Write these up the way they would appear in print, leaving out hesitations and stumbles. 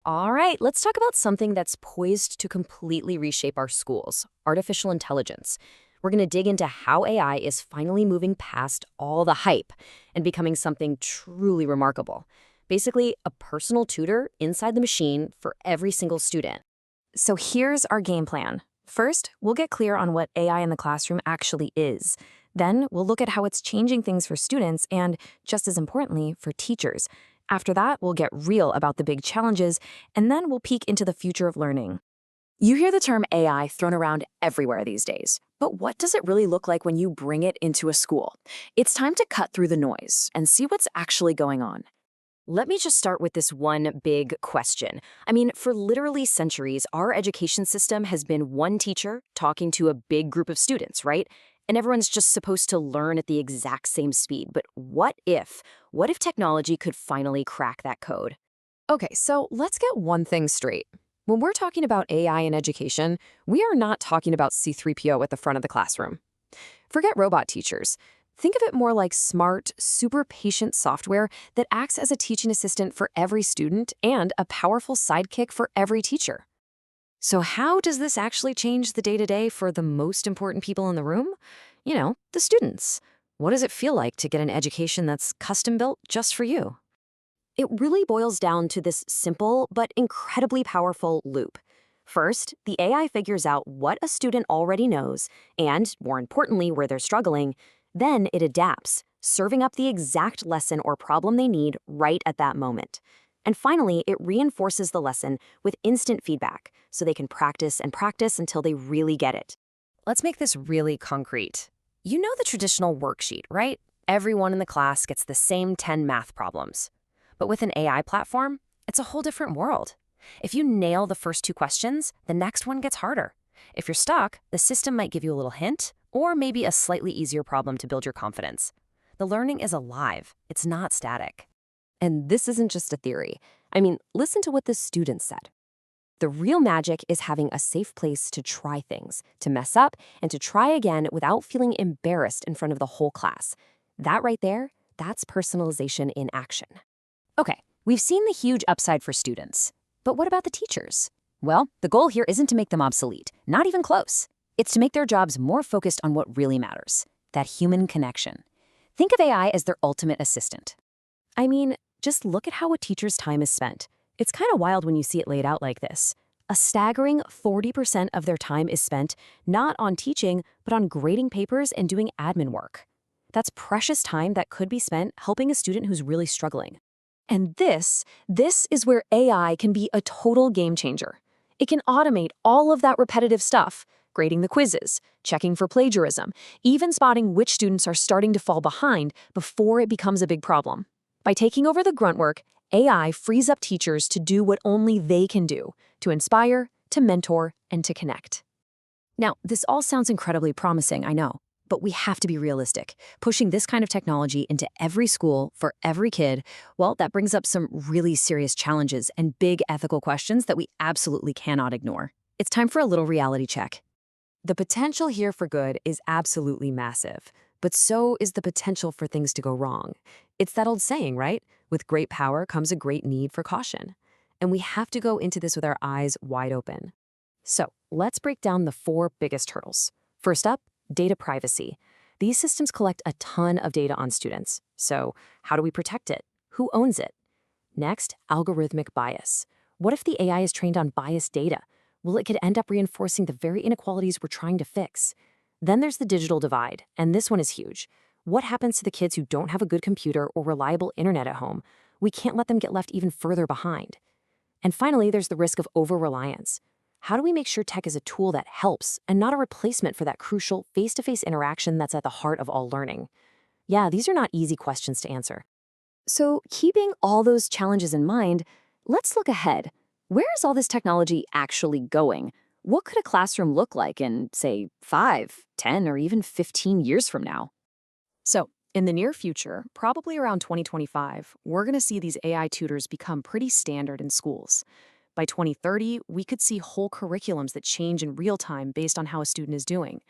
All right, let's talk about something that's poised to completely reshape our schools: artificial intelligence. We're going to dig into how AI is finally moving past all the hype and becoming something truly remarkable. Basically, a personal tutor inside the machine for every single student. So here's our game plan. First, we'll get clear on what AI in the classroom actually is. Then, we'll look at how it's changing things for students and, just as importantly, for teachers. After that, we'll get real about the big challenges, and then we'll peek into the future of learning. You hear the term AI thrown around everywhere these days, but what does it really look like when you bring it into a school? It's time to cut through the noise and see what's actually going on. Let me just start with this one big question. For literally centuries, our education system has been one teacher talking to a big group of students, right? And everyone's just supposed to learn at the exact same speed. But what if? What if technology could finally crack that code? Okay, so let's get one thing straight. When we're talking about AI in education, we are not talking about C3PO at the front of the classroom. Forget robot teachers. Think of it more like smart, super patient software that acts as a teaching assistant for every student and a powerful sidekick for every teacher. So how does this actually change the day-to-day for the most important people in the room? The students. What does it feel like to get an education that's custom-built just for you? It really boils down to this simple but incredibly powerful loop. First, the AI figures out what a student already knows and, more importantly, where they're struggling. Then it adapts, serving up the exact lesson or problem they need right at that moment. And finally, it reinforces the lesson with instant feedback so they can practice and practice until they really get it. Let's make this really concrete. You know the traditional worksheet, right? Everyone in the class gets the same 10 math problems. But with an AI platform, it's a whole different world. If you nail the first two questions, the next one gets harder. If you're stuck, the system might give you a little hint, or maybe a slightly easier problem to build your confidence. The learning is alive. It's not static. And this isn't just a theory. Listen to what the students said. The real magic is having a safe place to try things, to mess up, and to try again without feeling embarrassed in front of the whole class. That right there, that's personalization in action. Okay, we've seen the huge upside for students. But what about the teachers? Well, the goal here isn't to make them obsolete, not even close. It's to make their jobs more focused on what really matters, that human connection. Think of AI as their ultimate assistant. Just look at how a teacher's time is spent. It's kind of wild when you see it laid out like this. A staggering 40% of their time is spent not on teaching, but on grading papers and doing admin work. That's precious time that could be spent helping a student who's really struggling. And this is where AI can be a total game changer. It can automate all of that repetitive stuff, grading the quizzes, checking for plagiarism, even spotting which students are starting to fall behind before it becomes a big problem. By taking over the grunt work, AI frees up teachers to do what only they can do, to inspire, to mentor, and to connect. Now, this all sounds incredibly promising, I know, but we have to be realistic. Pushing this kind of technology into every school for every kid, well, that brings up some really serious challenges and big ethical questions that we absolutely cannot ignore. It's time for a little reality check. The potential here for good is absolutely massive, but so is the potential for things to go wrong. It's that old saying, right? With great power comes a great need for caution. And we have to go into this with our eyes wide open. So let's break down the 4 biggest hurdles. First up, data privacy. These systems collect a ton of data on students. So how do we protect it? Who owns it? Next, algorithmic bias. What if the AI is trained on biased data? Well, it could end up reinforcing the very inequalities we're trying to fix. Then there's the digital divide, and this one is huge. What happens to the kids who don't have a good computer or reliable internet at home? We can't let them get left even further behind. And finally, there's the risk of over-reliance. How do we make sure tech is a tool that helps and not a replacement for that crucial face-to-face interaction that's at the heart of all learning? Yeah, these are not easy questions to answer. So, keeping all those challenges in mind, let's look ahead. Where is all this technology actually going? What could a classroom look like in, say, 5, 10, or even 15 years from now? So, in the near future, probably around 2025, we're going to see these AI tutors become pretty standard in schools. By 2030, we could see whole curriculums that change in real time based on how a student is doing.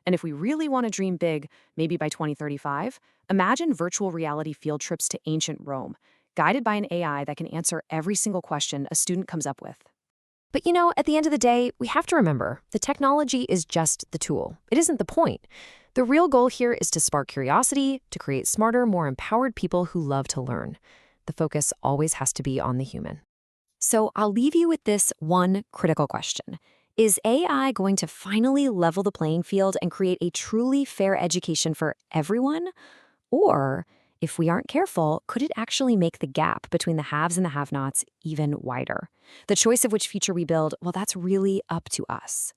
And if we really want to dream big, maybe by 2035, imagine virtual reality field trips to ancient Rome, guided by an AI that can answer every single question a student comes up with. But at the end of the day, we have to remember the technology is just the tool. It isn't the point. The real goal here is to spark curiosity, to create smarter, more empowered people who love to learn. The focus always has to be on the human. So I'll leave you with this one critical question. Is AI going to finally level the playing field and create a truly fair education for everyone? Or, if we aren't careful, could it actually make the gap between the haves and the have-nots even wider? The choice of which future we build, well, that's really up to us.